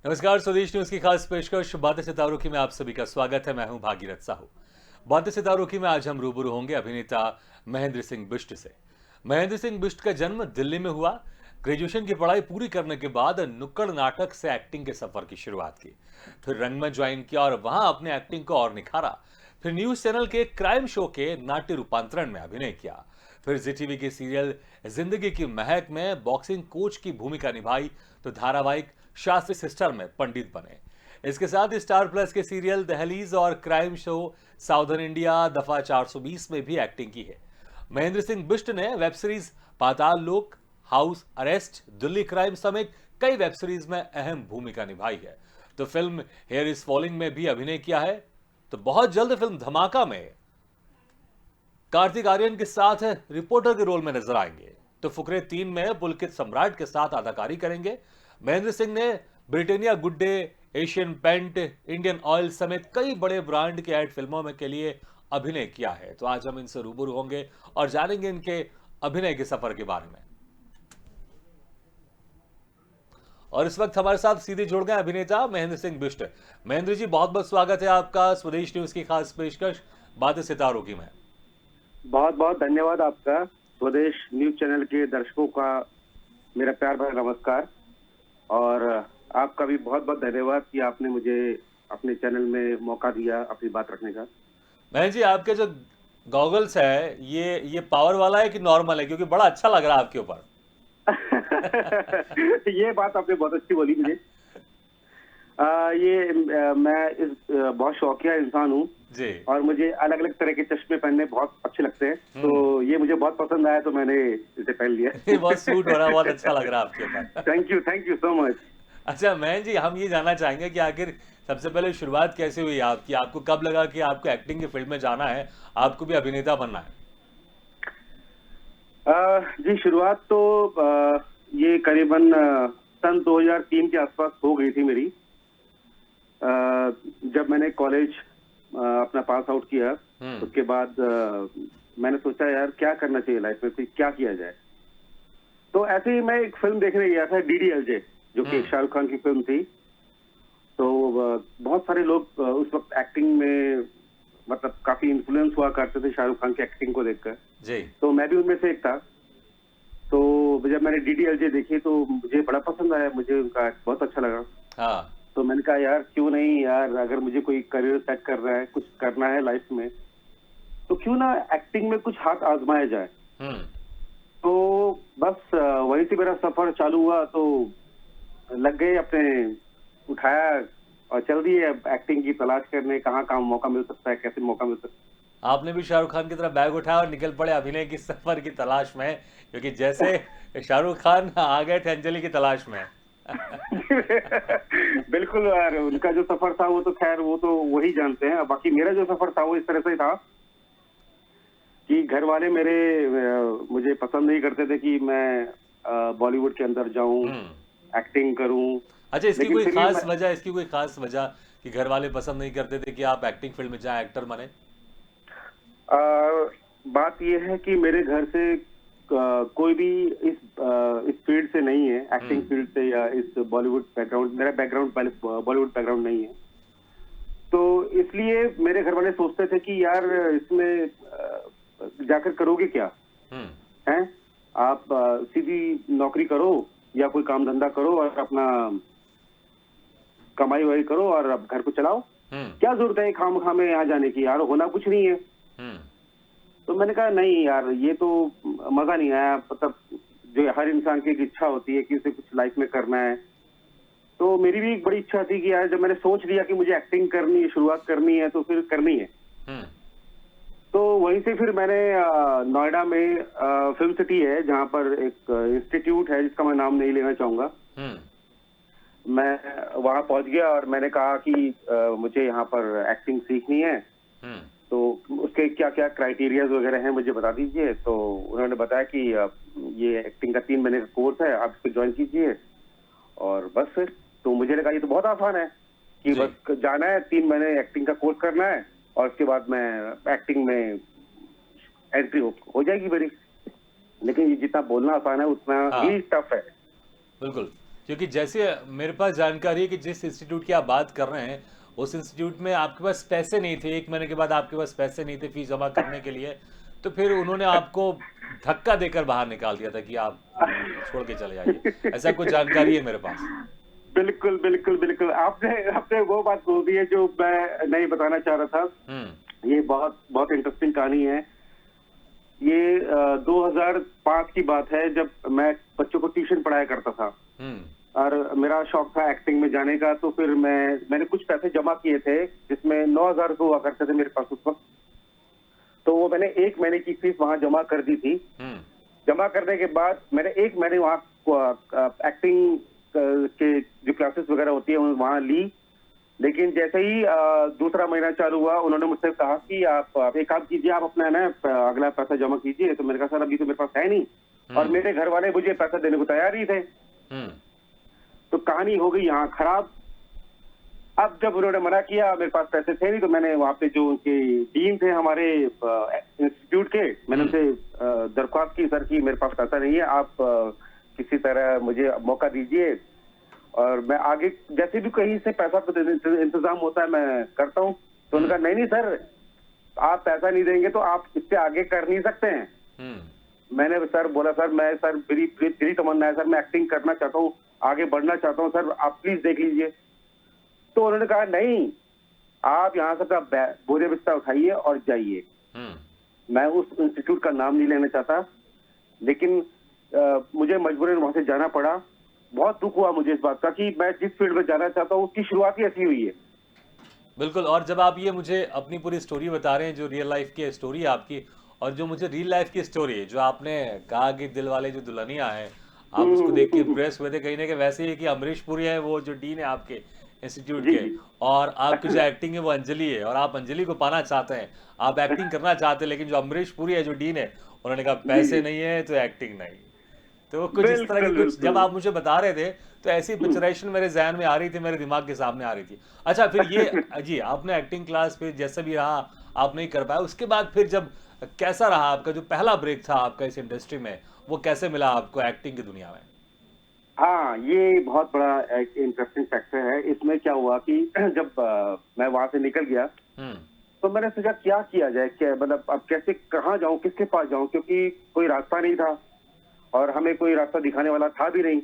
नमस्कार, स्वदेश न्यूज की खास पेशकश बातें सितारों की में आप सभी का स्वागत है। मैं हूं भागीरथ साहू। बातें सितारों की में आज हम रूबरू होंगे अभिनेता महेंद्र सिंह बिष्ट से। महेंद्र सिंह बिष्ट का जन्म दिल्ली में हुआ। ग्रेजुएशन की पढ़ाई पूरी करने के बाद नुक्कड़ नाटक से एक्टिंग के सफर की शुरुआत की, फिर रंगमंच ज्वाइन किया और वहां अपने एक्टिंग को और निखारा। फिर न्यूज चैनल के क्राइम शो के नाट्य रूपांतरण में अभिनय किया। फिर जी टीवी के सीरियल जिंदगी की महक में बॉक्सिंग कोच की भूमिका निभाई, तो धारावाहिक शास्त्री सिस्टर में पंडित बने। इसके साथ ही स्टार प्लस के सीरियल दहलीज और क्राइम शो साउदर्न इंडिया दफा 420 में भी एक्टिंग की है। महेंद्र सिंह बिष्ट ने वेब सीरीज पाताल लोक, हाउस अरेस्ट, दिल्ली क्राइम समेत कई वेब सीरीज में अहम भूमिका निभाई है। तो फिल्म हेयर इज फॉलिंग में भी अभिनय किया है। तो बहुत जल्द फिल्म धमाका में कार्तिक आर्यन के साथ रिपोर्टर के रोल में नजर आएंगे। तो फुकरे 3 में पुलकित सम्राट के साथ अदाकारी करेंगे। महेंद्र सिंह ने Britannia good day, Asian paint, Indian oil समेत कई बड़े ब्रांड के एड फिल्मों में के लिए अभिनय किया है। तो आज हम इनसे रूबरू होंगे और जानेंगे इनके अभिनय के सफर के बारे में। और इस वक्त हमारे साथ सीधे जुड़ गए अभिनेता महेंद्र सिंह बिष्ट। महेंद्र जी, बहुत बहुत स्वागत है आपका स्वदेश न्यूज की खास पेशकश बातें सितारों की में। बहुत बहुत धन्यवाद आपका। स्वदेश न्यूज चैनल के दर्शकों का मेरा प्यार भरा नमस्कार, और आपका भी बहुत बहुत धन्यवाद कि आपने मुझे अपने चैनल में मौका दिया अपनी बात रखने का। महेंद्र जी, आपके जो गॉगल्स है ये पावर वाला है कि नॉर्मल है, क्योंकि बड़ा अच्छा लग रहा है आपके ऊपर। ये बात आपने बहुत अच्छी बोली मुझे। मैं बहुत शौकिया इंसान हूँ जी। और मुझे अलग अलग तरह के चश्मे पहनने बहुत अच्छे लगते हैं। तो ये मुझे बहुत पसंद आया, तो मैंने इसे पहन लिया। ये बहुत सूट हो रहा है, बहुत अच्छा लग रहा है आपके ऊपर। Thank you so much. अच्छा महेंद्र जी, हम ये जानना चाहेंगे कि आखिर सबसे पहले शुरुआत कैसे हुई आपकी? आपको कब लगा कि आपको एक्टिंग की फील्ड में जाना है, आपको भी अभिनेता बनना है? जी, शुरुआत तो ये करीबन सन 2003 के आसपास हो गई थी मेरी। जब मैंने कॉलेज अपना पास आउट किया, उसके बाद मैंने सोचा यार क्या करना चाहिए लाइफ में, क्या किया जाए। तो ऐसे ही मैं एक फिल्म देखने गया था, DDLJ, जो कि शाहरुख खान की फिल्म थी। तो बहुत सारे लोग उस वक्त एक्टिंग में मतलब काफी इन्फ्लुएंस हुआ करते थे शाहरुख खान की एक्टिंग को देखकर जी। तो मैं भी उनमें से एक था। तो जब मैंने DDLJ देखी तो मुझे बड़ा पसंद आया, मुझे उनका बहुत अच्छा लगा। हाँ। तो मैंने कहा यार क्यों नहीं यार, अगर मुझे कोई करियर सेट कर रहा है, कुछ करना है लाइफ में, तो क्यों ना एक्टिंग में कुछ हाथ आजमाया जाए। तो बस वहीं से मेरा सफर चालू हुआ। तो लग गए अपने, उठाया और चल दिए एक्टिंग की तलाश करने, कहाँ कहाँ मौका मिल सकता है, कैसे मौका मिल सकता है। आपने भी शाहरुख खान की तरह बैग उठाया और निकल पड़े अभिनय की सफर की तलाश में, क्योंकि जैसे शाहरुख खान आ गए थे अंजलि की तलाश में। बिल्कुल यार, उनका जो सफर था वो तो खैर वो तो वही जानते हैं। बाकी मेरा जो सफर था वो इस तरह से था कि घर वाले मेरे मुझे पसंद नहीं करते थे कि मैं बॉलीवुड के अंदर जाऊं, एक्टिंग करूं। अच्छा, इसकी लेकिन कोई फिर भी खास वजह, इसकी कोई खास वजह कि घर वाले पसंद नहीं करते थे कि आप एक्टिंग फील्ड में जाएं, एक्टर बने? बात यह है कि मेरे घर से कोई भी इस फील्ड से नहीं है, एक्टिंग फील्ड से या इस बॉलीवुड बैकग्राउंड, मेरा बैकग्राउंड पहले बॉलीवुड बैकग्राउंड नहीं है। तो इसलिए मेरे घर वाले सोचते थे कि यार इसमें जाकर करोगे क्या, हैं? आप सीधी नौकरी करो या कोई काम धंधा करो और अपना कमाई वही करो और अब घर को चलाओ। क्या जरूरत है खामखा में यहाँ जाने की, यार होना कुछ नहीं है। तो मैंने कहा नहीं यार, ये तो मजा नहीं आया। मतलब जो हर इंसान की एक इच्छा होती है कि उसे कुछ लाइफ में करना है, तो मेरी भी एक बड़ी इच्छा थी कि यार जब मैंने सोच लिया कि मुझे एक्टिंग करनी है, शुरुआत करनी है, तो फिर करनी है। तो वहीं से फिर मैंने नोएडा में फिल्म सिटी है, जहां पर एक इंस्टीट्यूट है जिसका मैं नाम नहीं लेना चाहूंगा, मैं वहां पहुंच गया और मैंने कहा कि मुझे यहाँ पर एक्टिंग सीखनी है, तो उसके क्या क्या क्राइटेरियाज वगैरह हैं मुझे बता दीजिए। तो उन्होंने बताया कि ये एक्टिंग का 3 महीने का कोर्स है, आप इसको ज्वाइन कीजिए। और बस फिर तो मुझे लगा ये तो बहुत आसान है कि बस जाना है, 3 महीने एक्टिंग का कोर्स करना है और उसके बाद मैं एक्टिंग में एंट्री हो जाएगी मेरी। लेकिन ये जितना बोलना आसान है उतना ही टफ है। बिल्कुल। क्योंकि जैसे मेरे पास जानकारी है कि जिस इंस्टीट्यूट की आप बात कर रहे हैं, उस इंस्टीट्यूट में आपके पास पैसे नहीं थे, 1 महीने के बाद आपके पास पैसे नहीं थे फीस जमा करने के लिए, तो फिर उन्होंने आपको धक्का देकर बाहर निकाल दिया था कि आप छोड़ के चले जाइए। ऐसा कुछ जानकारी है मेरे पास। बिल्कुल बिल्कुल बिल्कुल, आपने आपने वो बात बोल दी है जो मैं नहीं बताना चाह रहा था। ये बहुत बहुत इंटरेस्टिंग कहानी है। ये 2005 की बात है, जब मैं बच्चों को ट्यूशन पढ़ाया करता था और मेरा शौक था एक्टिंग में जाने का। तो फिर मैंने कुछ पैसे जमा किए थे, जिसमें 9,000 रुपये हुआ करते थे मेरे पास उस वक्त। तो वो मैंने 1 महीने की फीस वहां जमा कर दी थी। जमा करने के बाद मैंने 1 महीने वहाँ एक्टिंग के जो क्लासेस वगैरह होती है वहां ली। लेकिन जैसे ही दूसरा महीना चालू हुआ, उन्होंने मुझसे कहा कि आप एक काम कीजिए, आप अपना ना अगला पैसा जमा कीजिए। तो मैंने कहा सर अभी तो मेरे पास है नहीं, और मेरे घर वाले मुझे पैसा देने को तैयार ही थे। तो कहानी हो गई यहाँ खराब। अब जब उन्होंने मना किया, मेरे पास पैसे थे नहीं, तो मैंने वहां पे जो उनके डीन थे हमारे इंस्टीट्यूट के, मैंने उनसे दरख्वास्त की, सर की मेरे पास पैसा नहीं है, आप किसी तरह मुझे मौका दीजिए और मैं आगे जैसे भी कहीं से पैसा इंतजाम होता है मैं करता हूँ। तो उन्होंने कहा नहीं सर, आप पैसा नहीं देंगे तो आप इससे आगे कर नहीं सकते हैं। मैंने सर बोला, सर मैं सर मेरी तमन्ना है सर, मैं एक्टिंग करना चाहता हूँ, आगे बढ़ना चाहता हूँ सर, आप प्लीज देख लीजिए। तो उन्होंने कहा नहीं, आप यहाँ से अपना बोझ बिस्तर उठाइए और जाइए। मैं उस इंस्टीट्यूट का नाम नहीं लेना चाहता, लेकिन मुझे मजबूरन वहां से जाना पड़ा। बहुत दुख हुआ मुझे इस बात का कि मैं जिस फील्ड में जाना चाहता हूँ उसकी शुरुआत ही ऐसी हुई है। बिल्कुल। और जब आप ये मुझे अपनी पूरी स्टोरी बता रहे हैं, जो रियल लाइफ की स्टोरी है आपकी, और जो मुझे रियल लाइफ की स्टोरी है, जो आपने कहा कि दिल वाले जो दुल्हनिया है, आप उसको देख के इम्प्रेस हुए थे कहीं ना कहीं, वैसे ही कि अमरीश पुरी है वो जो डीन है आपके इंस्टीट्यूट के, और आपकी जो एक्टिंग है वो अंजलि है, और आप अंजलि को पाना चाहते हैं, आप एक्टिंग करना चाहते हैं, लेकिन जो अमरीश पुरी है जो डीन है, उन्होंने कहा पैसे नहीं है तो एक्टिंग नहीं। तो कुछ इस तरह की कुछ जब आप मुझे बता रहे थे तो ऐसी पिक्चराइजेशन मेरे जहन में आ रही थी, मेरे दिमाग के सामने आ रही थी। अच्छा, फिर ये जी आपने एक्टिंग क्लास फिर जैसे भी रहा आप नहीं कर पाया, उसके बाद फिर जब कैसा रहा आपका जो पहला ब्रेक था आपका इस इंडस्ट्री में, वो कैसे मिला आपको एक्टिंग की दुनिया में? हाँ, ये बहुत बड़ा एक इंटरेस्टिंग फैक्टर है। इसमें क्या हुआ कि जब मैं वहां से निकल गया तो मैंने सोचा क्या किया जाए, क्या मतलब अब कैसे कहाँ जाऊं, किसके पास जाऊं, क्योंकि कोई रास्ता नहीं था और हमें कोई रास्ता दिखाने वाला था भी नहीं।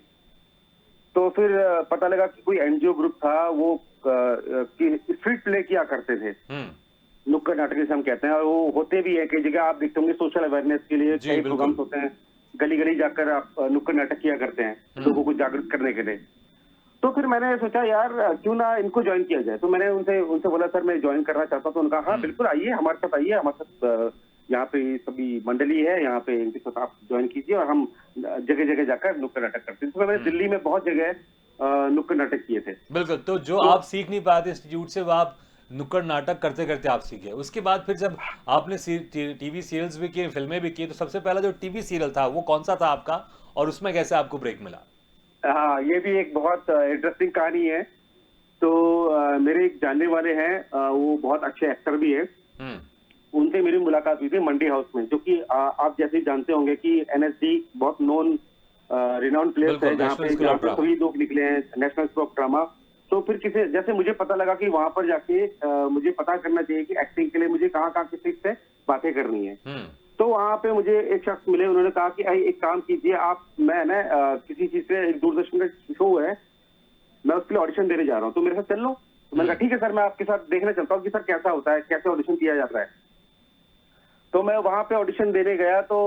तो फिर पता लगा कि कोई एनजीओ ग्रुप था, वो स्ट्रीट प्ले किया करते थे, नुक्कड़ नाटक जिसे हम कहते हैं, और वो होते भी है कई जगह, आप देखते होंगे सोशल अवेयरनेस के लिए कई प्रोग्राम्स होते हैं, गली गली जाकर आप नुक्कड़ नाटक किया करते हैं लोगों को जागरूक करने के लिए। तो फिर मैंने सोचा यार क्यों ना इनको ज्वाइन किया जाए। तो मैंने उनसे बोला सर मैं ज्वाइन करना चाहता हूँ। तो उनका हाँ बिल्कुल आइए, हमारे साथ आइए, हमारे साथ यहाँ पे सभी मंडली है, यहाँ पे इनके साथ आप ज्वाइन कीजिए और हम जगह जगह जाकर नुक्कड़ नाटक करते हैं। तो मैंने दिल्ली में बहुत जगह नुक्कड़ नाटक किए थे। बिल्कुल। तो जो आप सीख नहीं पाते इंस्टीट्यूट से, वो आप नुक्कड़ नाटक करते करते आप सीखे। उसके बाद फिर जब आपने टीवी सीरियल्स भी किए, फिल्में भी की, तो सबसे पहला जो टीवी सीरियल था वो कौन सा था आपका, और उसमें कैसे आपको ब्रेक मिला? हाँ, ये भी एक बहुत इंटरेस्टिंग कहानी है। तो मेरे एक जानने वाले हैं, वो बहुत अच्छे एक्टर भी है, उनसे मेरी मुलाकात हुई थी मंडी हाउस में, जो कि आप जैसे जानते होंगे कि एनएसडी बहुत नोन रिनाउंड प्लेस है, जहाँ पे सभी लोग निकले हैं, नेशनल स्कूल ऑफ ड्रामा। तो फिर किसी जैसे मुझे पता लगा कि वहां पर जाके मुझे पता करना चाहिए कि एक्टिंग के लिए मुझे कहाँ कहाँ किसी से बातें करनी है। तो वहां पे मुझे एक शख्स मिले, उन्होंने कहा कि एक काम कीजिए आप, मैं ना किसी चीज से, एक दूरदर्शन का शो है, मैं उसके लिए ऑडिशन देने जा रहा हूँ, तो मेरे साथ चल लो। तो मैंने कहा ठीक है सर, मैं आपके साथ देखना चाहता हूँ कि सर कैसा होता है, कैसे ऑडिशन किया जाता है। तो मैं वहां पे ऑडिशन देने गया। तो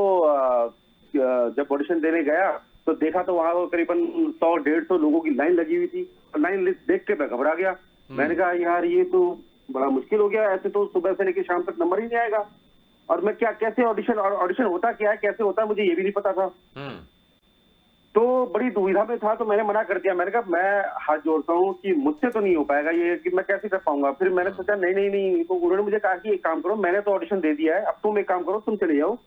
जब ऑडिशन देने गया तो देखा तो वहां करीबन 100-150 लोगों की लाइन लगी हुई थी, और लाइन देख के मैं घबरा गया। मैंने कहा यार ये तो बड़ा मुश्किल हो गया, ऐसे तो सुबह से लेकर शाम तक नंबर ही नहीं आएगा, और मैं क्या कैसे ऑडिशन होता क्या है, कैसे होता है, मुझे ये भी नहीं पता था। तो बड़ी दुविधा में था, तो मैंने मना कर दिया। मैंने कहा मैं हाथ जोड़ता हूँ कि मुझसे तो नहीं हो पाएगा ये, कि मैं कैसे कर पाऊंगा। फिर मैंने सोचा नहीं नहीं नहीं, तो उन्होंने मुझे कहा कि एक काम करो, मैंने तो ऑडिशन दे दिया है, अब तुम एक काम करो, तुम चले जाओ।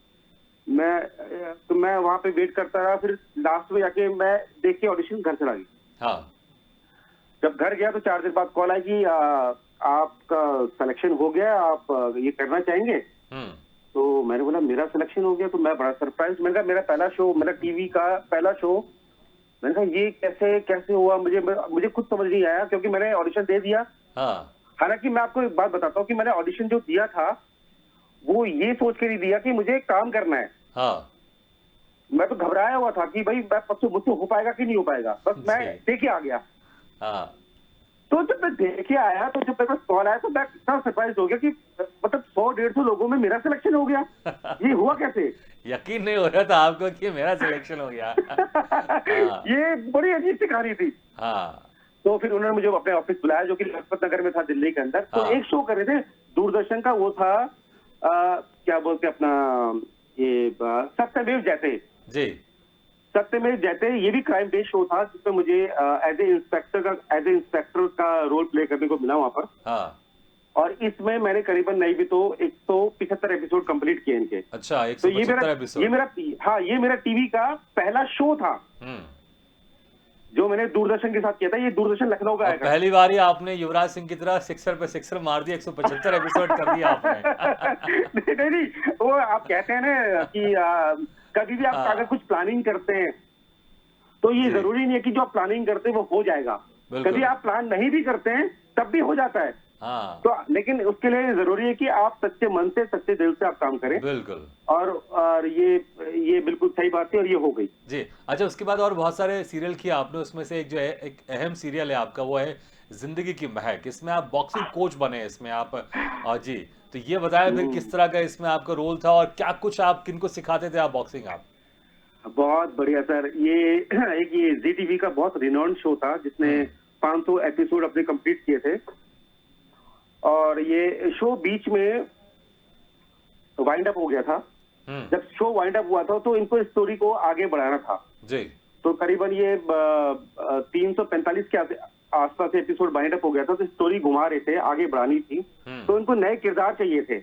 मैं वहां पे वेट करता रहा। फिर लास्ट में जाके मैं देख के ऑडिशन घर चला गया। हाँ। जब घर गया तो 4 दिन बाद कॉल आई कि आपका सिलेक्शन हो गया, आप ये करना चाहेंगे। तो मैंने बोला मेरा सिलेक्शन हो गया, तो मैं बड़ा सरप्राइज। मैंने कहा मेरा पहला शो, मेरा टीवी का पहला शो मैंने कहा ये कैसे कैसे हुआ, मुझे खुद समझ नहीं आया, क्योंकि मैंने ऑडिशन दे दिया। हाँ हालांकि मैं आपको एक बात बताता हूँ कि मैंने ऑडिशन जो दिया था वो ये सोच के नहीं दिया कि मुझे काम करना है। हाँ मैं तो घबराया हुआ था कि भाई मुझसे हो पाएगा कि नहीं हो पाएगा, बस मैं जी। देखे आ गया। हाँ तो जब मैं देखे आया तो जब मेरे पास कॉल आया तो मैं इतना सरप्राइज हो गया कि मतलब 100-150 लोगों में मेरा सिलेक्शन हो गया। ये हुआ कैसे? यकीन नहीं हो रहा था आपको कि मेरा सिलेक्शन हो गया। हाँ ये बड़ी अजीब सी कहानी थी। हाँ तो फिर उन्होंने मुझे अपने ऑफिस बुलाया, जो कि लाजपत नगर में था, दिल्ली के अंदर। तो हाँ। एक शो कर रहे थे दूरदर्शन का, वो था क्या बोलते अपना ये सत्यमेव जयते। जी सत्यमेव जयते ये भी क्राइम बेस्ड शो था, जिसमें मुझे एज ए इंस्पेक्टर का रोल प्ले करने को मिला वहां पर। हाँ। और इसमें मैंने करीबन नहीं भी तो 175 एपिसोड कंप्लीट किए इनके। अच्छा तो ये 175 एपिसोड। ये मेरा टीवी का पहला शो था हम्म। जो मैंने दूरदर्शन के साथ किया था। ये दूरदर्शन लखनऊ का और है। पहली बार ही आपने युवराज सिंह की तरह सिक्सर पे सिक्सर मार दिया, 175 एपिसोड कर दिया आपने। नहीं, वो आप कहते हैं ना कि कभी भी आप हाँ। अगर कुछ प्लानिंग करते हैं तो ये जी। जरूरी नहीं है कि जो आप प्लानिंग करते हैं वो हो जाएगा। बिल्कुल। कभी आप प्लान नहीं भी करते हैं तब भी हो जाता है। हाँ तो लेकिन उसके लिए जरूरी है कि आप सच्चे मन से, सच्चे दिल से आप काम करें। बिल्कुल। और ये बिल्कुल सही बात है, और ये हो गई। जी अच्छा, उसके बाद और बहुत सारे सीरियल किए आपने, उसमें से एक जो है एक अहम सीरियल है आपका, वो है जिंदगी की महक। इसमें आप बॉक्सिंग कोच बने हैं इसमें आप। जी तो ये बताया फिर किस तरह का इसमें आपका रोल था और क्या कुछ आप किनको सिखाते थे आप बॉक्सिंग आप? बहुत बढ़िया सर। ये जी टीवी का बहुत रिनॉन्ड शो था जिसने 500 एपिसोड अपने कंप्लीट किए थे। और ये शो बीच में वाइंड अप हो गया था। जब शो वाइंड अप हुआ था तो इनको स्टोरी को आगे बढ़ाना था। जी। तो करीबन ये 345 के आसपास एपिसोड वाइंड अप हो गया था, तो स्टोरी घुमा रहे थे, आगे बढ़ानी थी। तो इनको नए किरदार चाहिए थे।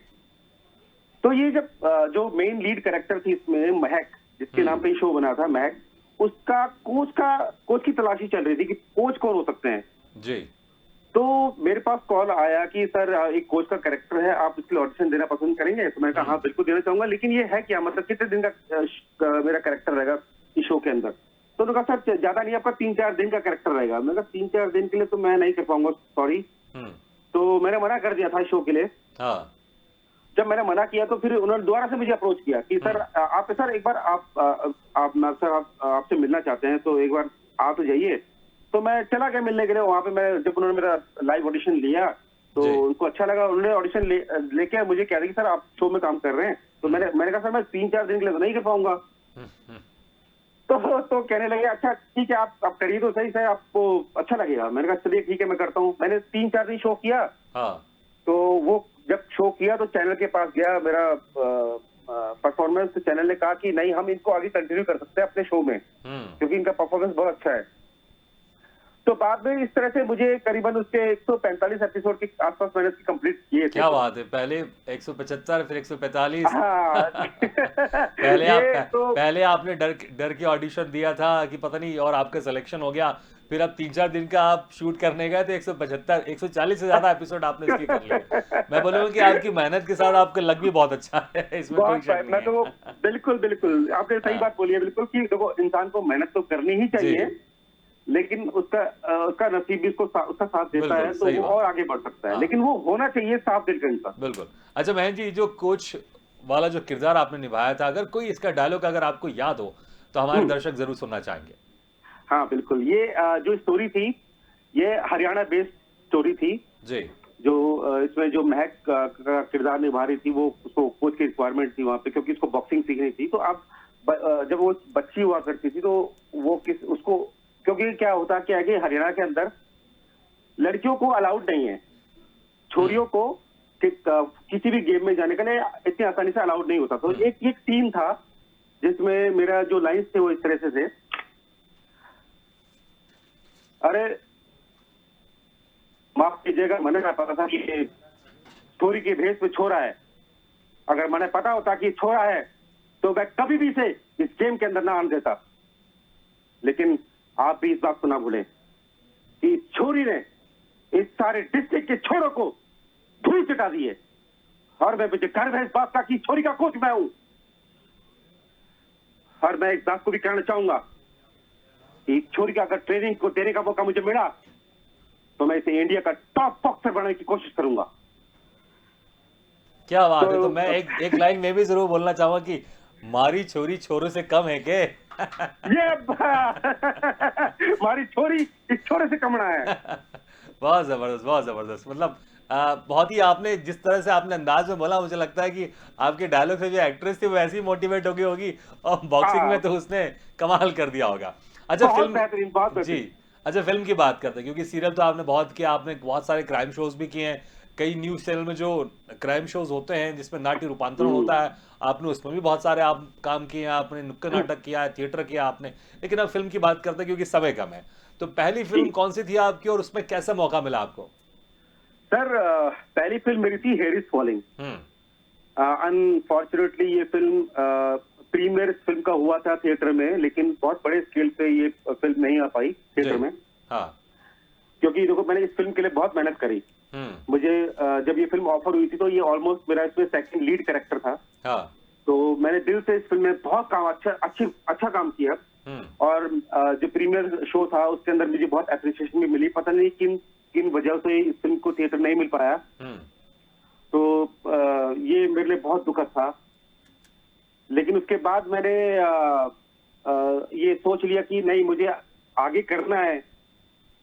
तो ये जब जो मेन लीड कैरेक्टर थी इसमें, महक, जिसके नाम पे ये शो बना था, महक, उसका कोच की तलाशी चल रही थी कि कोच कौन हो सकते हैं। जी। तो मेरे पास कॉल आया कि सर एक कोच का कैरेक्टर है, आप इसके लिए ऑडिशन देना पसंद करेंगे? तो मैंने कहा हाँ बिल्कुल देना चाहूंगा, लेकिन ये है क्या, मतलब कितने दिन का मेरा कैरेक्टर रहेगा इस शो के अंदर? तो उन्होंने कहा सर ज्यादा नहीं, आपका 3-4 दिन का कैरेक्टर रहेगा। मैंने कहा 3-4 दिन के लिए तो मैं नहीं कर पाऊंगा, सॉरी। तो मैंने मना कर दिया था शो के लिए। हाँ। जब मैंने मना किया तो फिर उन्होंने दोबारा से मुझे अप्रोच किया कि सर एक बार आपसे मिलना चाहते हैं, तो एक बार आप तो जाइए। तो मैं चला गया मिलने के लिए वहां पे। मैं जब उन्होंने मेरा लाइव ऑडिशन लिया तो उनको अच्छा लगा। उन्होंने ऑडिशन लेके मुझे कह रहे कि सर आप शो में काम कर रहे हैं। तो मैंने कहा सर मैं 3-4 दिन के लिए तो नहीं कर पाऊंगा। तो कहने लगे अच्छा ठीक है, आप करिए तो सही सर, आपको अच्छा लगेगा। मैंने कहा चलिए ठीक है, मैं करता हूँ। मैंने 3-4 दिन शो किया। तो वो जब शो किया तो चैनल के पास गया मेरा परफॉर्मेंस, तो चैनल ने कहा कि नहीं, हम इनको आगे कंटिन्यू कर सकते हैं अपने शो में, क्योंकि इनका परफॉर्मेंस बहुत अच्छा है। तो बाद में इस तरह से मुझे करीबन उसके 145 एपिसोड के आसपास मैंने कंप्लीट किए थे। क्या बात है, पहले 175 फिर 145। हाँ। पहले आपने डर के ऑडिशन दिया था कि पता नहीं, और आपका सिलेक्शन हो गया। फिर आप 3-4 दिन का आप शूट करने गए तो 175 140 से ज्यादा एपिसोड आपने इसके कर लिए। मैं बोलूंगा कि आपकी मेहनत के साथ आपका लक भी बहुत अच्छा है, इसमें कोई शक नहीं है। तो बिल्कुल आपने सही बात बोली है बिल्कुल, कि देखो इंसान को मेहनत तो करनी ही चाहिए, लेकिन उसका नसीब भी उसका साथ देता है तो वो और आगे बढ़ सकता है। लेकिन वो होना चाहिए साफ दिल का इंसान। बिल्कुल। अच्छा महेंद्र जी, जो कोच वाला जो किरदार आपने निभाया था, अगर कोई इसका डायलॉग अगर आपको याद हो तो हमारे दर्शक जरूर सुनना चाहेंगे। हाँ बिल्कुल। ये जो स्टोरी थी ये हरियाणा बेस्ड स्टोरी थी जी। जो इसमें जो महक का किरदार निभा रही थी, वो उसको कोच की रिक्वायरमेंट थी वहां पे, क्योंकि उसको बॉक्सिंग सीखनी थी। तो अब जब वो बच्ची हुआ करती थी तो वो उसको, क्योंकि क्या होता क्या है कि हरियाणा के अंदर लड़कियों को अलाउड नहीं है, छोरियों को किसी भी गेम में जाने के लिए इतनी आसानी से अलाउड नहीं होता। तो एक सीन था जिसमें मेरा जो लाइन्स थे वो इस तरह से थे, अरे माफ कीजिएगा, मैंने ना पता था कि ये स्टोरी के भेस पे छोरा है। अगर मैंने पता होता कि छोरा है तो मैं कभी भी इसे इस गेम के अंदर ना आने देता। लेकिन आप भी इस बात को ना भूलें कि छोरी ने इस सारे डिस्ट्रिक्ट के छोरों को धूल चटा दी है, और मैं मुझे गर्व है इस बात का कि छोरी का कोच मैं हूं। और मैं इस बात को भी कहना चाहूंगा कि छोरी का अगर ट्रेनिंग को देने का मौका मुझे मिला तो मैं इसे इंडिया का टॉप बॉक्सर बनाने की कोशिश करूंगा। क्या बात है। तो मैं एक लाइन में भी जरूर बोलना चाहूंगा कि मारी छोरी छोरों से कम है के? ये हमारी छोरी इस छोरे से कमना है। बहुत जबरदस्त, बहुत जबरदस्त। मतलब बहुत ही आपने जिस तरह से आपने अंदाज में बोला, मुझे लगता है कि आपके डायलॉग से जो एक्ट्रेस थी वो ऐसी मोटिवेट हो गई होगी, और बॉक्सिंग में तो उसने कमाल कर दिया होगा। अच्छा बहुत फिल्म, बेहतरीन, बहुत जी, बेहतरीन। अच्छा फिल्म की बात करते हैं, क्योंकि सीरियल तो आपने बहुत किया, आपने बहुत सारे क्राइम शोज भी किए हैं, कई न्यूज चैनल में जो क्राइम शोज होते हैं जिसमें नाट्य रूपांतरण होता है, आपने उसमें भी बहुत सारे आप काम किए हैं, आपने नुक्कड़ नाटक किया है, थिएटर किया आपने। लेकिन अब फिल्म की बात करते हैं क्योंकि समय कम है, तो पहली फिल्म जी। कौन सी थी आपकी और उसमें कैसा मौका मिला आपको? सर पहली फिल्म मेरी थी here is falling. Hmm. Unfortunately ये फिल्म प्रीमियर इस फिल्म का हुआ था थिएटर में, लेकिन बहुत बड़े स्केल पे ये फिल्म नहीं आ पाई थिएटर जी। में, हाँ। क्योंकि देखो मैंने इस फिल्म के लिए बहुत मेहनत करी। मुझे जब ये फिल्म ऑफर हुई थी तो ये ऑलमोस्ट मेरा इसमें सेकंड लीड कैरेक्टर था। हाँ। तो मैंने दिल से इस फिल्म में बहुत काम अच्छा काम किया। और जो प्रीमियर शो था उसके अंदर मुझे बहुत अप्रिसिएशन भी मिली। पता नहीं किन किन वजह से इस फिल्म को थिएटर नहीं मिल पाया, तो ये मेरे लिए बहुत दुखद था। लेकिन उसके बाद मैंने ये सोच लिया कि नहीं, मुझे आगे करना है।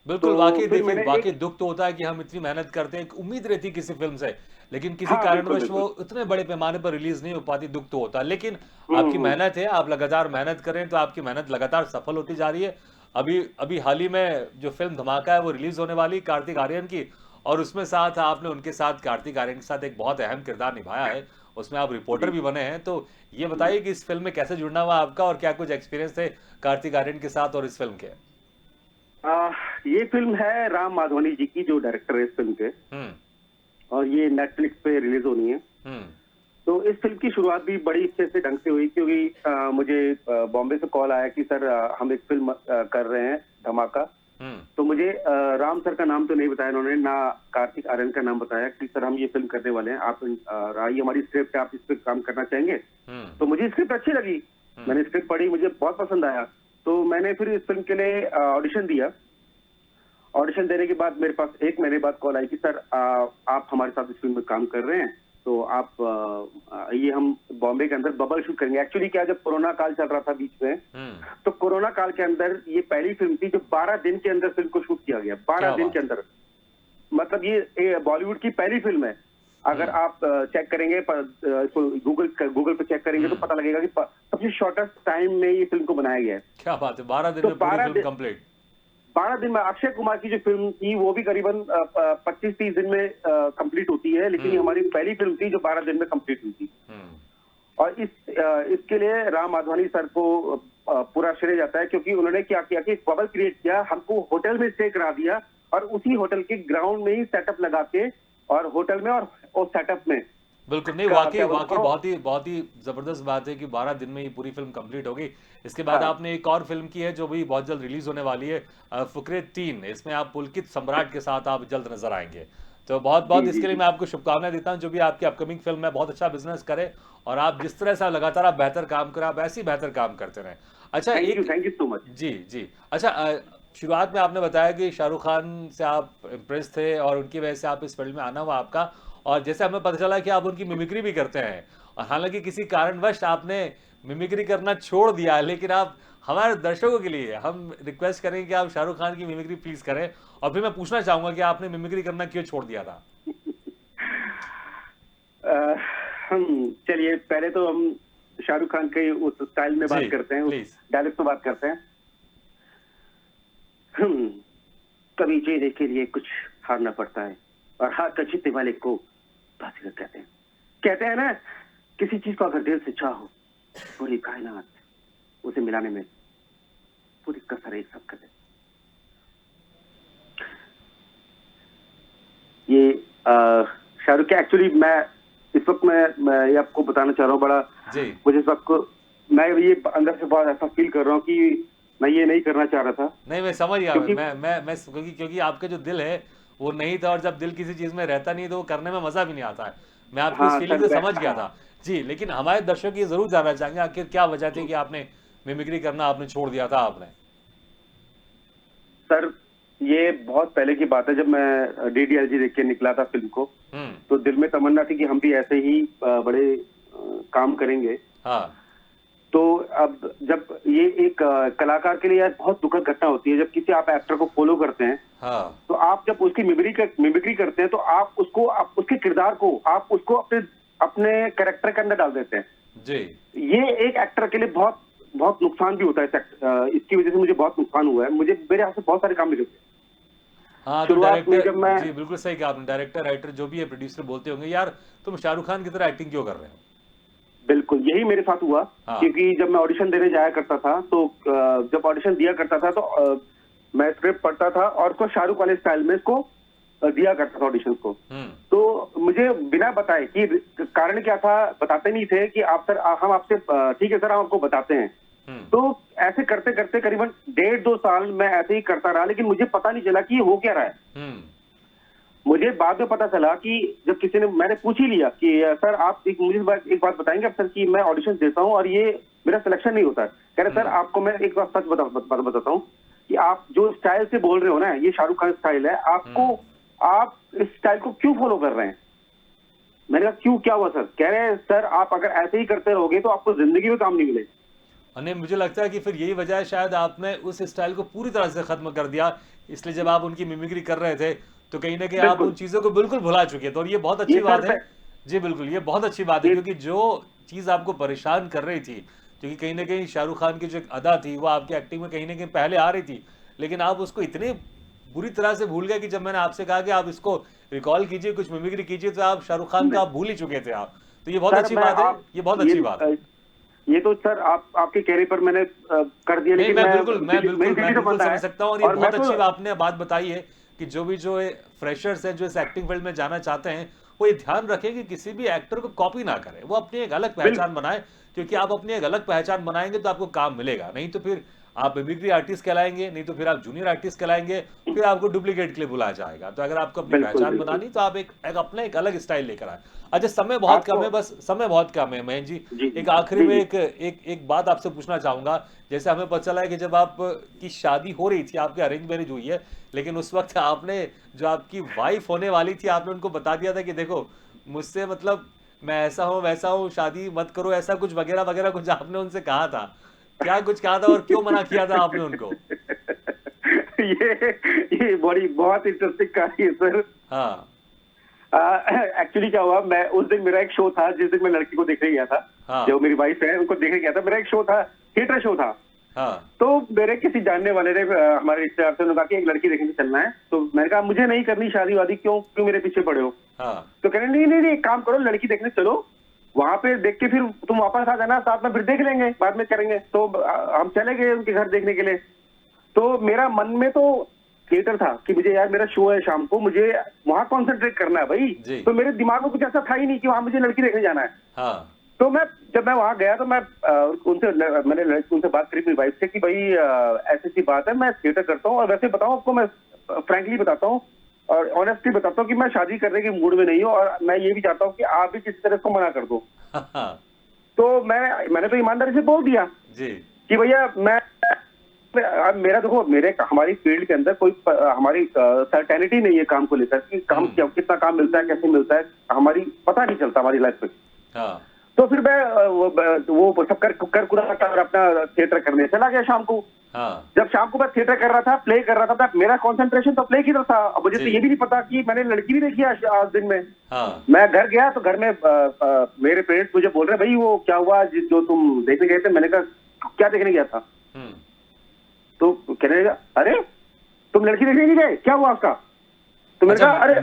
बिल्कुल, तो वाकई फिर देखिए, मैंने वाकई दुख तो होता है कि हम इतनी मेहनत करते हैं, एक उम्मीद रहती है किसी फिल्म से, लेकिन किसी हाँ, कारणवश बिल्कुल, वो बिल्कुल। इतने बड़े पैमाने पर रिलीज नहीं हो पाती, दुख तो होता है। लेकिन आपकी मेहनत है, आप लगातार मेहनत करें तो आपकी मेहनत लगातार सफल होती जा रही है। अभी अभी हाल ही में जो फिल्म धमाका है वो रिलीज होने वाली, कार्तिक आर्यन की, और उसमें साथ आपने उनके साथ, कार्तिक आर्यन के साथ एक बहुत अहम किरदार निभाया है, उसमें आप रिपोर्टर भी बने हैं। तो ये बताइए कि इस फिल्म में कैसे जुड़ना हुआ आपका, और क्या कुछ एक्सपीरियंस थे कार्तिक आर्यन के साथ और इस फिल्म के? ये फिल्म है राम माधवनी जी की, जो डायरेक्टर है इस फिल्म के, और ये नेटफ्लिक्स पे रिलीज होनी है। तो इस फिल्म की शुरुआत भी बड़ी अच्छे से ढंग से हुई, क्योंकि मुझे बॉम्बे से कॉल आया कि सर हम एक फिल्म कर रहे हैं धमाका। तो मुझे राम सर का नाम तो नहीं बताया उन्होंने, ना कार्तिक आर्यन का नाम बताया कि सर हम ये फिल्म करने वाले हैं, आप ये हमारी स्क्रिप्ट है, आप इस पर काम करना चाहेंगे? तो मुझे स्क्रिप्ट अच्छी लगी, मैंने स्क्रिप्ट पढ़ी, मुझे बहुत पसंद आया। तो मैंने फिर इस फिल्म के लिए ऑडिशन दिया। ऑडिशन देने के बाद मेरे पास एक महीने बाद कॉल आई कि सर आप हमारे साथ इस फिल्म में काम कर रहे हैं, तो आप ये हम बॉम्बे के अंदर बबल शूट करेंगे। एक्चुअली क्या, जब कोरोना काल चल रहा था बीच में, तो कोरोना काल के अंदर ये पहली फिल्म थी जो 12 दिन के अंदर फिल्म को शूट किया गया। 12 दिन के अंदर, मतलब ये बॉलीवुड की पहली फिल्म है। अगर आप चेक करेंगे, गूगल पे चेक करेंगे तो पता लगेगा कि सबसे शॉर्टेस्ट टाइम में ये फिल्म को बनाया गया है। क्या बात है, 12 दिन तो में पूरी फिल्म कंप्लीट। 12 दिन में अक्षय कुमार की जो फिल्म थी वो भी करीबन 25-30 दिन में कंप्लीट होती है, लेकिन ये हमारी पहली फिल्म थी जो 12 दिन में कंप्लीट हुई थी। और इसके लिए राम माधवानी सर को पूरा श्रेय जाता है, क्योंकि उन्होंने क्या किया कि बबल क्रिएट किया, हमको होटल में स्टे करा दिया, और उसी होटल के ग्राउंड में ही सेटअप लगा के, और होटल में और सेटअप में। बिल्कुल, नहीं वाकई बहुत ही जबरदस्त बात है कि 12 दिन में ये पूरी फिल्म कंप्लीट हो गई। इसके बाद आपने एक और फिल्म की है जो भी बहुत जल्द रिलीज होने वाली है, फुकरे 3। इसमें आप पुलकित सम्राट के साथ आप जल्द नजर आएंगे। तो बहुत बहुत इसके लिए मैं आपको शुभकामनाएं देता हूं। जो भी आपकी अपकमिंग फिल्म है, बहुत अच्छा बिजनेस करे, और आप जिस तरह से लगातार आप बेहतर काम करें, आप ऐसे ही बेहतर काम करते रहें। अच्छा, थैंक यू सो मच। जी जी। अच्छा, शुरुआत में आपने बताया कि शाहरुख खान से आप इम्प्रेस थे और उनकी वजह से आप इस फील्ड में आना हुआ आपका, और जैसे हमें पता चला कि आप उनकी मिमिक्री भी करते हैं, और हालांकि किसी कारणवश आपने मिमिक्री करना छोड़ दिया है, लेकिन आप हमारे दर्शकों के लिए हम रिक्वेस्ट करेंगे कि आप शाहरुख खान की मिमिक्री प्लीज करें, और फिर मैं पूछना चाहूंगा कि आपने मिमिक्री करना क्यों छोड़ दिया था? चलिए, पहले तो हम शाहरुख खान के उस स्टाइल में बात करते हैं, उस डायलेक्ट में बात करते हैं। कभी जीने के लिए कुछ हारना पड़ता है, और हार कर जीतने वाले को बाजीगर कहते हैं ना। किसी चीज को अगर दिल से चाहो, पूरी कायनात उसे मिलाने में पूरी कसर एक सब करे। ये शाहरुख के, एक्चुअली मैं इस वक्त मैं ये आपको बताना चाह रहा हूँ, बड़ा मुझे इस वक्त मैं ये अंदर से बहुत ऐसा फील कर रहा हूँ कि मैं ये नहीं करना चाह रहा था। नहीं, मैं समझ गया, मैं क्योंकि आपका जो दिल है वो नहीं था, और जब दिल किसी चीज में रहता नहीं तो वो करने में मजा भी नहीं आता है। मैं आपकी इस फीलिंग से समझ गया था जी। लेकिन हमारे दर्शक ये जरूर जानना चाहेंगे आखिर क्या वजह थी कि आपने मिमिक्री करना आपने छोड़ दिया था आपने? सर ये बहुत पहले की बात है, जब मैं डीडीएलजे देख के निकला था फिल्म को, तो दिल में तमन्ना थी कि हम भी ऐसे ही बड़े काम करेंगे। हाँ। तो अब जब ये एक कलाकार के लिए यार बहुत दुखद घटना होती है, जब किसी आप एक्टर को फॉलो करते हैं, हाँ। तो आप जब उसकी मिमिक्री करते हैं तो आप उसके किरदार को आप उसको अपने कैरेक्टर के अंदर डाल देते हैं जी। ये एक एक्टर के लिए बहुत बहुत नुकसान भी होता है। इसकी वजह से मुझे बहुत नुकसान हुआ है, मेरे हाथ से बहुत सारे काम निकले। हाँ, तो शुरुआत में डायरेक्टर, जब मैं जी बिल्कुल सही कहा आपने, डायरेक्टर राइटर जो भी है, प्रोड्यूसर बोलते होंगे यार तुम शाहरुख खान की तरह एक्टिंग क्यों कर रहे हो। बिल्कुल यही मेरे साथ हुआ। हाँ। क्योंकि जब मैं ऑडिशन देने जाया करता था, तो जब ऑडिशन दिया करता था तो मैं स्क्रिप्ट पढ़ता था और उसको शाहरुख वाले स्टाइल में इसको दिया करता था ऑडिशन को। तो मुझे बिना बताए कि कारण क्या था बताते नहीं थे कि आप सर हम आपसे ठीक है सर हम आपको बताते हैं। तो ऐसे करते करते करीबन 1.5-2 साल मैं ऐसे ही करता रहा, लेकिन मुझे पता नहीं चला कि ये हो क्या रहा है। मुझे बाद में पता चला कि जब किसी ने मैंने पूछ ही लिया कि सर आप मुझे एक बात बताएंगे अब सर कि मैं ऑडिशन देता हूँ और ये मेरा सिलेक्शन नहीं होता है। कह रहे सर आपको मैं एक बात सच बताता हूँ कि आप जो स्टाइल से बोल रहे हो ना, ये शाहरुख खान स्टाइल है, आप इस स्टाइल को क्यों फॉलो कर रहे हैं। मैंने कहा क्यों, क्या हुआ सर। कह रहे हैं सर आप अगर ऐसे ही करते रहोगे तो आपको जिंदगी में काम नहीं मिलेगा। अने मुझे लगता है कि फिर यही वजह है शायद आपने उस स्टाइल को पूरी तरह से खत्म कर दिया, इसलिए जब आप उनकी मिमिक्री कर रहे थे तो कहीं ना कहीं आप उन चीजों को बिल्कुल भुला चुके थे, और ये बहुत अच्छी बात है। जी बिल्कुल, ये बहुत अच्छी बात है, क्योंकि जो चीज आपको परेशान कर रही थी, क्योंकि कहीं ना कहीं शाहरुख खान की जो अदा थी वो आपकी एक्टिंग में कहीं ना कहीं पहले आ रही थी, लेकिन आप उसको इतने बुरी तरह से भूल गए कि जब मैंने आपसे कहा कि आप इसको रिकॉल कीजिए, कुछ मिमिक्री कीजिए, तो आप शाहरुख खान का आप भूल ही चुके थे आप। तो ये बहुत अच्छी बात है, ये बहुत अच्छी बात है। ये तो सर आपके कहने पर मैंने कर दिया, लेकिन मैं बिल्कुल समझ सकता हूँ, और ये बहुत अच्छी आपने बात बताई है कि जो फ्रेशर्स हैं जो इस एक्टिंग फील्ड में जाना चाहते हैं, वो ये ध्यान रखें कि किसी भी एक्टर को कॉपी ना करें, वो अपनी एक अलग पहचान बनाए, क्योंकि आप अपनी एक अलग पहचान बनाएंगे तो आपको काम मिलेगा, नहीं तो फिर आप मिमिक्री आर्टिस्ट कहलाएंगे, नहीं तो फिर आप जूनियर आर्टिस्ट कहलाएंगे, फिर आपको डुप्लीकेट के लिए बुलाया जाएगा। तो अगर आपको अपनी पहचान बनानी तो आप एक अपना एक अलग स्टाइल लेकर आए। अच्छा, समय बहुत कम है, बस समय बहुत कम है महेंद्र जी, एक आखिरी में एक बात आपसे पूछना चाहूंगा। जैसे हमें पता चला है कि जब आपकी शादी हो रही थी, आपकी अरेंज मैरिज हुई है, लेकिन उस वक्त आपने जो आपकी वाइफ होने वाली थी, आपने उनको बता दिया था कि देखो मुझसे मतलब मैं ऐसा हूँ वैसा हूँ, शादी मत करो, ऐसा कुछ वगैरह वगैरह कुछ आपने उनसे कहा था, क्या कुछ कहा था और क्यों मना किया था आपने उनको। ये बहुत इंटरेस्टिंग कहानी है सर। हाँ। एक्चुअली क्या हुआ, मैं उस दिन मेरा एक शो था, जिस दिन मैं लड़की को देखने गया था। हाँ। जो मेरी वाइफ है उनको देखने गया था, मेरा एक शो था, थिएटर शो था। हाँ। तो मेरे किसी जानने वाले ने हमारे रिश्तेदार से कहा कि एक लड़की देखने चलना है, तो मैंने कहा मुझे नहीं करनी शादी वादी, क्यों मेरे पीछे पड़े हो। हाँ। तो कह रहे नहीं एक काम करो, लड़की देखने चलो, वहां पे देख के फिर तुम वापस आ जाना, साथ में फिर देख लेंगे, बाद में करेंगे। तो हम चले गए उनके घर देखने के लिए। तो मेरा मन में तो थिएटर था कि मुझे यार मेरा शो है शाम को, मुझे वहां कॉन्सेंट्रेट करना है भाई। तो मेरे दिमाग में कुछ ऐसा था ही नहीं कि वहां मुझे लड़की देखने जाना है। हाँ। तो जब मैं वहां गया तो मैंने उनसे बात करी अपनी वाइफ से कि भाई ऐसी सी बात है, मैं थिएटर करता हूँ, और वैसे बताऊँ आपको, मैं फ्रैंकली बताता हूँ और ऑनेस्टली बताता हूँ कि मैं शादी करने के मूड में नहीं हूँ, और मैं ये भी चाहता हूँ कि आप भी किसी तरह को मना कर दो। तो मैंने तो ईमानदारी से बोल दिया जी कि भैया हमारी फील्ड के अंदर कोई हमारी सर्टेनिटी नहीं है काम को लेकर कि काम कितना काम मिलता है, कैसे मिलता है, हमारी पता नहीं चलता हमारी लाइफ में। हाँ। तो फिर मैं वो सब कर और अपना थिएटर करने चला गया शाम को। हाँ। जब शाम को मैं थिएटर कर रहा था, प्ले कर रहा था, मेरा कंसंट्रेशन तो प्ले की तरफ था। अब मुझे तो ये भी नहीं पता कि मैंने लड़की भी देखी आज दिन में। हाँ। मैं घर गया तो घर में मेरे पेरेंट्स मुझे बोल रहे भाई वो क्या हुआ जो तुम देखने गए थे। मैंने कहा क्या देखने गया था। तो कहने लगा अरे तुम लड़की देखने नहीं गए, क्या हुआ उसका। तो मैंने कहा अरे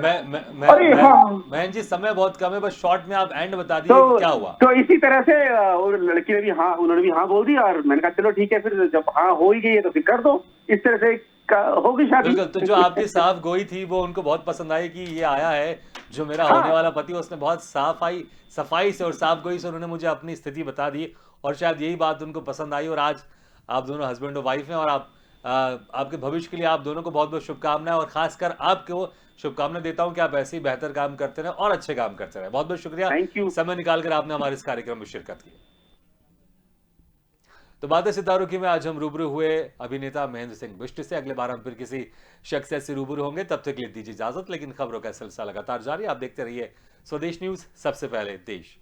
मैं जी समय बहुत कम है, बस शॉर्ट में आप एंड बता दीजिए क्या हुआ। तो इसी तरह से लड़की ने भी उन्होंने भी हाँ बोल दिया, और मैंने कहा चलो ठीक है, फिर जब हाँ हो ही गई है तो फिर कर दो, इस तरह से होगी शादी। बिल्कुल। तो जो आपकी साफ गोई थी वो उनको बहुत पसंद आई कि ये आया है जो मेरा होने वाला पति, उसने बहुत सफाई से और साफ गोई से उन्होंने मुझे अपनी स्थिति बता दी, और शायद यही बात उनको पसंद आई, और आज आप दोनों हस्बैंड और वाइफ हैं, और आपके भविष्य के लिए आप दोनों को बहुत बहुत शुभकामनाएं, और खासकर आपको शुभकामनाएं देता हूं कि आप ऐसे ही बेहतर काम करते रहें और अच्छे काम करते रहें। बहुत बहुत शुक्रिया समय निकालकर आपने हमारे इस कार्यक्रम में शिरकत की। तो बातें सितारों की में आज हम रूबरू हुए अभिनेता महेंद्र सिंह बिष्ट से। अगले बार हम फिर किसी शख्सियत से रूबरू होंगे, तब तक के लिए दीजिए इजाजत। लेकिन खबरों का सिलसिला लगातार जारी, आप देखते रहिए स्वदेश न्यूज, सबसे पहले देश।